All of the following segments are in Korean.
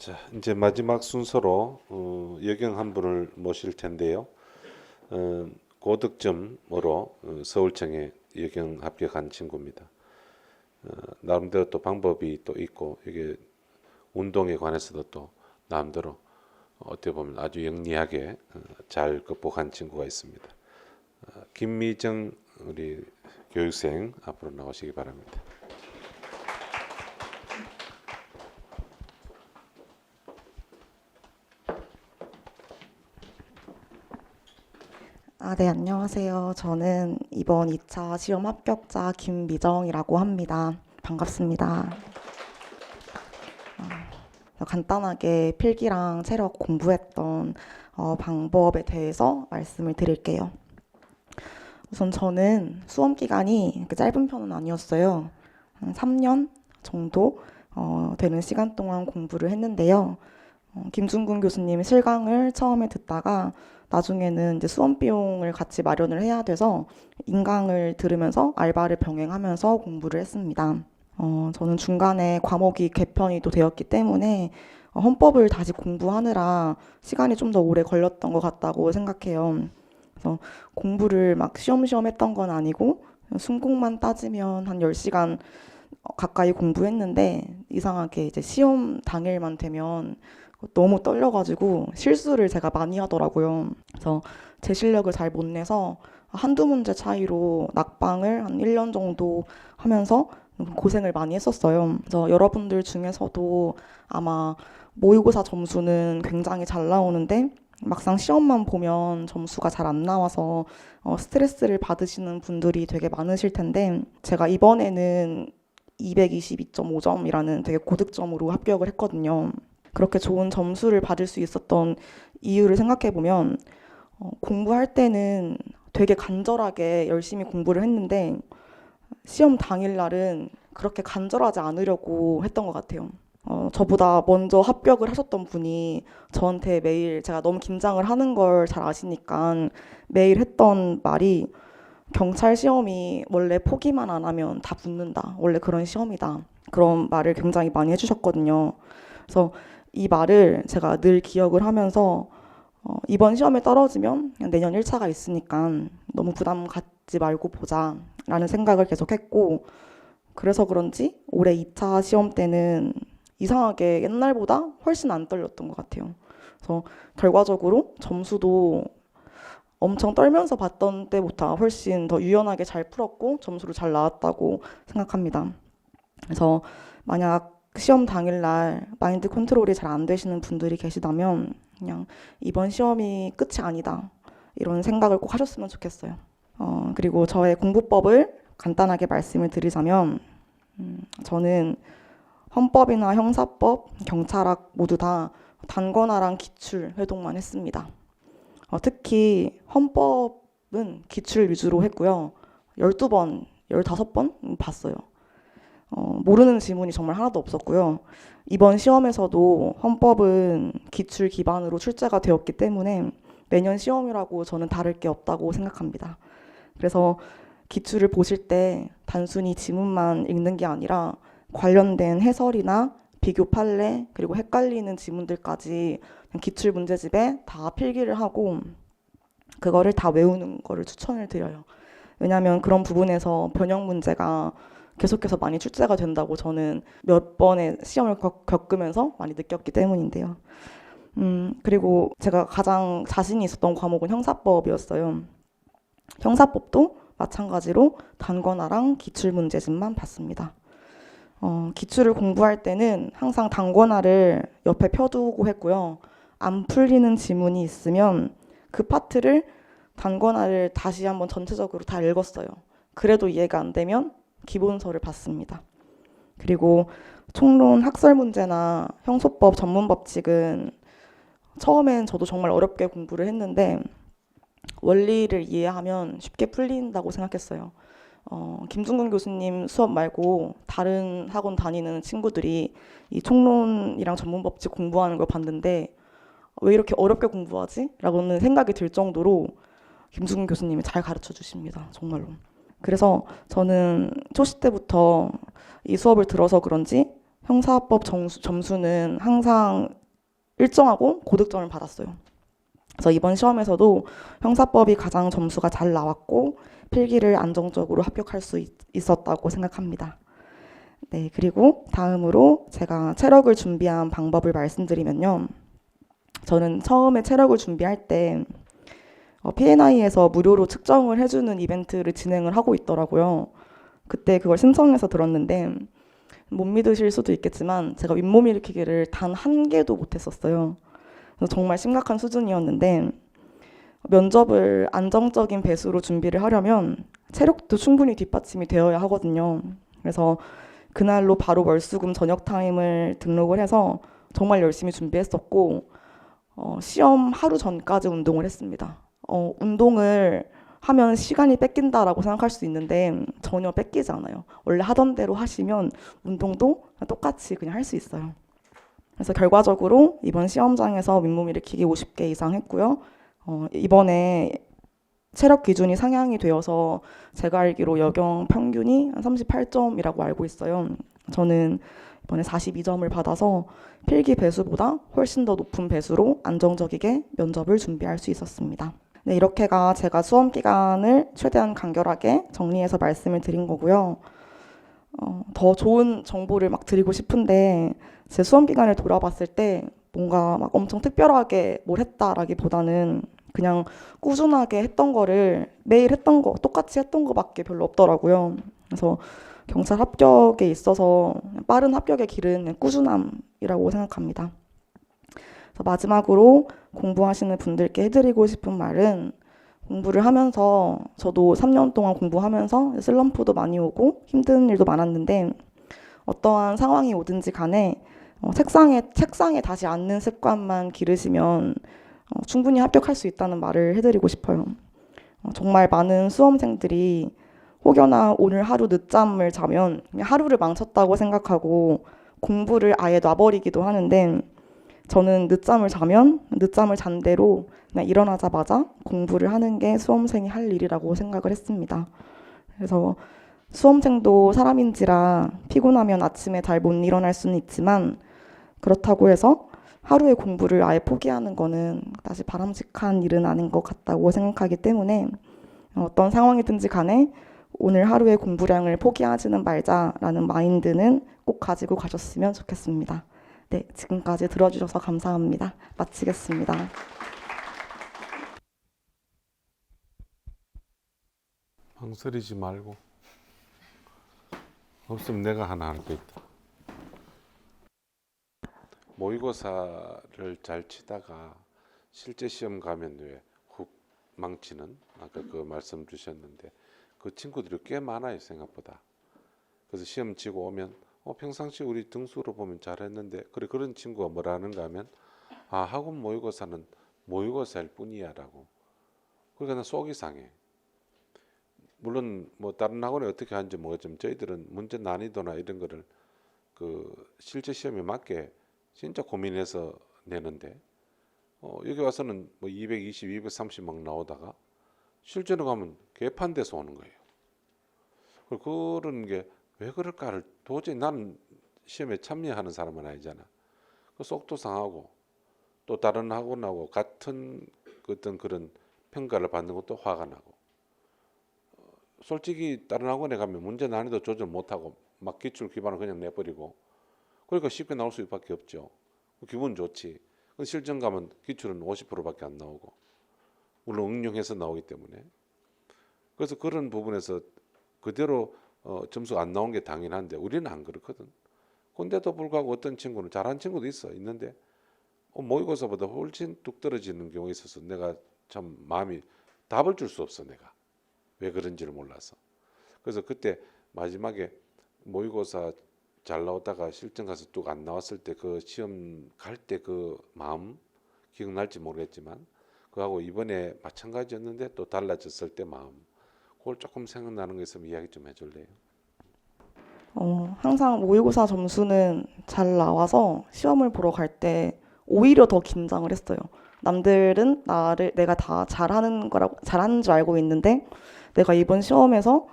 자, 이제 마지막 순서로 여경 한 분을 모실 텐데요. 고득점으로 서울청에 여경 합격한 친구입니다. 나름대로 또 방법이 또 있고 이게 운동에 관해서도 또 나름대로 어떻게 보면 아주 영리하게 잘 극복한 친구가 있습니다. 김미정 우리 교육생 앞으로 나오시기 바랍니다. 네, 안녕하세요. 저는 이번 2차 시험 합격자 김미정이라고 합니다. 반갑습니다. 간단하게 필기랑 체력 공부했던 방법에 대해서 말씀을 드릴게요. 우선 저는 수험 기간이 짧은 편은 아니었어요. 한 3년 정도 되는 시간 동안 공부를 했는데요. 김준군 교수님 실강을 처음에 듣다가 나중에는 이제 수험 비용을 같이 마련을 해야 돼서 인강을 들으면서 알바를 병행하면서 공부를 했습니다. 저는 중간에 과목이 개편이 또 되었기 때문에 헌법을 다시 공부하느라 시간이 좀 더 오래 걸렸던 것 같다고 생각해요. 그래서 공부를 막 쉬엄쉬엄 했던 건 아니고 순공만 따지면 한 10시간 가까이 공부했는데 이상하게 이제 시험 당일만 되면 너무 떨려가지고 실수를 제가 많이 하더라고요. 그래서 제 실력을 잘 못 내서 한두 문제 차이로 낙방을 한 1년 정도 하면서 고생을 많이 했었어요. 그래서 여러분들 중에서도 아마 모의고사 점수는 굉장히 잘 나오는데 막상 시험만 보면 점수가 잘 안 나와서 스트레스를 받으시는 분들이 되게 많으실 텐데 제가 이번에는 222.5점이라는 되게 고득점으로 합격을 했거든요. 그렇게 좋은 점수를 받을 수 있었던 이유를 생각해 보면 공부할 때는 되게 간절하게 열심히 공부를 했는데 시험 당일날은 그렇게 간절하지 않으려고 했던 것 같아요. 저보다 먼저 합격을 하셨던 분이 저한테 매일 제가 너무 긴장을 하는 걸 잘 아시니까 매일 했던 말이 경찰 시험이 원래 포기만 안 하면 다 붙는다. 원래 그런 시험이다. 그런 말을 굉장히 많이 해주셨거든요. 그래서 이 말을 제가 늘 기억을 하면서 이번 시험에 떨어지면 내년 1차가 있으니까 너무 부담 갖지 말고 보자 라는 생각을 계속 했고 그래서 그런지 올해 2차 시험 때는 이상하게 옛날보다 훨씬 안 떨렸던 것 같아요. 그래서 결과적으로 점수도 엄청 떨면서 봤던 때보다 훨씬 더 유연하게 잘 풀었고 점수를 잘 나왔다고 생각합니다. 그래서 만약 시험 당일날 마인드 컨트롤이 잘 안 되시는 분들이 계시다면 그냥 이번 시험이 끝이 아니다 이런 생각을 꼭 하셨으면 좋겠어요. 그리고 저의 공부법을 간단하게 말씀을 드리자면 저는 헌법이나 형사법, 경찰학 모두 다 단권화랑 기출 회독만 했습니다. 특히 헌법은 기출 위주로 했고요. 12번, 15번 봤어요. 모르는 지문이 정말 하나도 없었고요. 이번 시험에서도 헌법은 기출 기반으로 출제가 되었기 때문에 매년 시험이라고 저는 다를 게 없다고 생각합니다. 그래서 기출을 보실 때 단순히 지문만 읽는 게 아니라 관련된 해설이나 비교 판례 그리고 헷갈리는 지문들까지 기출 문제집에 다 필기를 하고 그거를 다 외우는 거를 추천을 드려요. 왜냐하면 그런 부분에서 변형 문제가 계속해서 많이 출제가 된다고 저는 몇 번의 시험을 겪으면서 많이 느꼈기 때문인데요. 그리고 제가 가장 자신이 있었던 과목은 형사법이었어요. 형사법도 마찬가지로 단권화랑 기출문제집만 봤습니다. 기출을 공부할 때는 항상 단권화를 옆에 펴두고 했고요. 안 풀리는 지문이 있으면 그 파트를 단권화를 다시 한번 전체적으로 다 읽었어요. 그래도 이해가 안 되면 기본서를 봤습니다. 그리고 총론 학설 문제나 형소법 전문 법칙은 처음엔 저도 정말 어렵게 공부를 했는데 원리를 이해하면 쉽게 풀린다고 생각했어요. 김준근 교수님 수업 말고 다른 학원 다니는 친구들이 이 총론이랑 전문 법칙 공부하는 걸 봤는데 왜 이렇게 어렵게 공부하지? 라고는 생각이 들 정도로 김준근 교수님이 잘 가르쳐 주십니다. 정말로. 그래서 저는 초시 때부터 이 수업을 들어서 그런지 형사합법 점수는 항상 일정하고 고득점을 받았어요. 그래서 이번 시험에서도 형사법이 가장 점수가 잘 나왔고 필기를 안정적으로 합격할 수 있었다고 생각합니다. 네, 그리고 다음으로 제가 체력을 준비한 방법을 말씀드리면요. 저는 처음에 체력을 준비할 때 P&I에서 무료로 측정을 해주는 이벤트를 진행을 하고 있더라고요. 그때 그걸 신청해서 들었는데 못 믿으실 수도 있겠지만 제가 윗몸 일으키기를 단 한 개도 못했었어요. 그래서 정말 심각한 수준이었는데 면접을 안정적인 배수로 준비를 하려면 체력도 충분히 뒷받침이 되어야 하거든요. 그래서 그날로 바로 월수금 저녁 타임을 등록을 해서 정말 열심히 준비했었고 시험 하루 전까지 운동을 했습니다. 운동을 하면 시간이 뺏긴다라고 생각할 수 있는데 전혀 뺏기지 않아요. 원래 하던 대로 하시면 운동도 똑같이 그냥 할 수 있어요. 그래서 결과적으로 이번 시험장에서 윗몸 일으키기 50개 이상 했고요. 이번에 체력 기준이 상향이 되어서 제가 알기로 여경 평균이 한 38점이라고 알고 있어요. 저는 이번에 42점을 받아서 필기 배수보다 훨씬 더 높은 배수로 안정적이게 면접을 준비할 수 있었습니다. 네, 이렇게가 제가 수험 기간을 최대한 간결하게 정리해서 말씀을 드린 거고요. 더 좋은 정보를 막 드리고 싶은데 제 수험 기간을 돌아봤을 때 뭔가 막 엄청 특별하게 뭘 했다라기보다는 그냥 꾸준하게 했던 거를 매일 했던 거, 똑같이 했던 거밖에 별로 없더라고요. 그래서 경찰 합격에 있어서 빠른 합격의 길은 꾸준함이라고 생각합니다. 그래서 마지막으로 공부하시는 분들께 해드리고 싶은 말은 공부를 하면서 저도 3년 동안 공부하면서 슬럼프도 많이 오고 힘든 일도 많았는데 어떠한 상황이 오든지 간에 책상에 다시 앉는 습관만 기르시면 충분히 합격할 수 있다는 말을 해드리고 싶어요. 정말 많은 수험생들이 혹여나 오늘 하루 늦잠을 자면 그냥 하루를 망쳤다고 생각하고 공부를 아예 놔버리기도 하는데 저는 늦잠을 잔 대로 그냥 일어나자마자 공부를 하는 게 수험생이 할 일이라고 생각을 했습니다. 그래서 수험생도 사람인지라 피곤하면 아침에 잘 못 일어날 수는 있지만 그렇다고 해서 하루에 공부를 아예 포기하는 거는 다시 바람직한 일은 아닌 것 같다고 생각하기 때문에 어떤 상황이든지 간에 오늘 하루의 공부량을 포기하지는 말자라는 마인드는 꼭 가지고 가셨으면 좋겠습니다. 네, 지금까지 들어주셔서 감사합니다. 마치겠습니다. 망설이지 말고 없으면 내가 하나 할 게 있다. 모의고사를 잘 치다가 실제 시험 가면 왜 훅 망치는 아까 그 말씀 주셨는데 그 친구들이 꽤 많아요 생각보다. 그래서 시험 치고 오면 평상시 우리 등수로 보면 잘했는데 그런 친구가 뭐라 하는가 하면 학원 모의고사는 모의고사일 뿐이야라고. 그러니까 난 속이 상해. 물론 뭐 다른 학원에 어떻게 하는지 모르겠지만 저희들은 문제 난이도나 이런 거를 그 실제 시험에 맞게 진짜 고민해서 내는데 여기 와서는 뭐 220, 230 막 나오다가 실제로 가면 개판돼서 오는 거예요. 그런 게 왜 그럴까를 도저히 나는 시험에 참여하는 사람은 아니잖아. 그 속도 상하고 또 다른 학원하고 같은 어떤 그런 평가를 받는 것도 화가 나고 솔직히 다른 학원에 가면 문제 난이도 조절 못하고 막 기출 기반을 그냥 내버리고 그러니까 쉽게 나올 수밖에 없죠. 기분 좋지. 실전 가면 기출은 50%밖에 안 나오고 물론 응용해서 나오기 때문에 그래서 그런 부분에서 그대로 점수가 안 나온 게 당연한데 우리는 안 그렇거든. 근데도 불구하고 어떤 친구는 잘하는 친구도 있는데 모의고사보다 훨씬 뚝 떨어지는 경우가 있어서 내가 참 마음이 답을 줄 수 없어. 내가 왜 그런지를 몰라서. 그래서 그때 마지막에 모의고사 잘 나오다가 실전 가서 뚝 안 나왔을 때 그 시험 갈 때 그 마음 기억날지 모르겠지만 그하고 이번에 마찬가지였는데 또 달라졌을 때 마음 그걸 조금 생각나는 거 있으면 이야기 좀 해줄래요? 항상 모의고사 점수는 잘 나와서 시험을 보러 갈 때 오히려 더 긴장을 했어요. 남들은 내가 다 잘하는 줄 알고 있는데 내가 이번 시험에서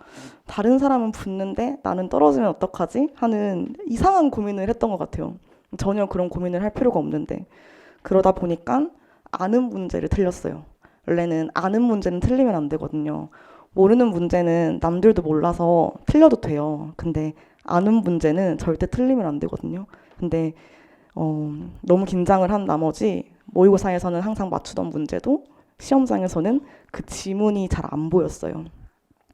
다른 사람은 붙는데 나는 떨어지면 어떡하지? 하는 이상한 고민을 했던 것 같아요. 전혀 그런 고민을 할 필요가 없는데. 그러다 보니까 아는 문제를 틀렸어요. 원래는 아는 문제는 틀리면 안 되거든요. 모르는 문제는 남들도 몰라서 틀려도 돼요. 근데 아는 문제는 절대 틀리면 안 되거든요. 근데 너무 긴장을 한 나머지 모의고사에서는 항상 맞추던 문제도 시험장에서는 그 지문이 잘 안 보였어요.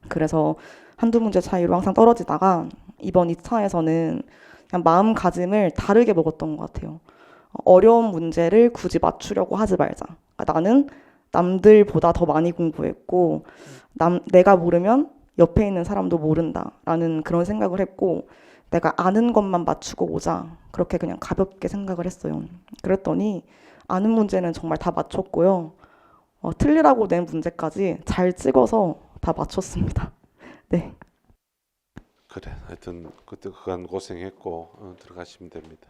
그래서 한두 문제 차이로 항상 떨어지다가 이번 2차에서는 그냥 마음가짐을 다르게 먹었던 것 같아요. 어려운 문제를 굳이 맞추려고 하지 말자. 그러니까 나는 남들보다 더 많이 공부했고 내가 모르면 옆에 있는 사람도 모른다라는 그런 생각을 했고 내가 아는 것만 맞추고 오자. 그렇게 그냥 가볍게 생각을 했어요. 그랬더니 아는 문제는 정말 다 맞췄고요. 틀리라고 낸 문제까지 잘 찍어서 다 맞췄습니다. 네. 그래, 하여튼 그때 그간 고생했고 들어가시면 됩니다.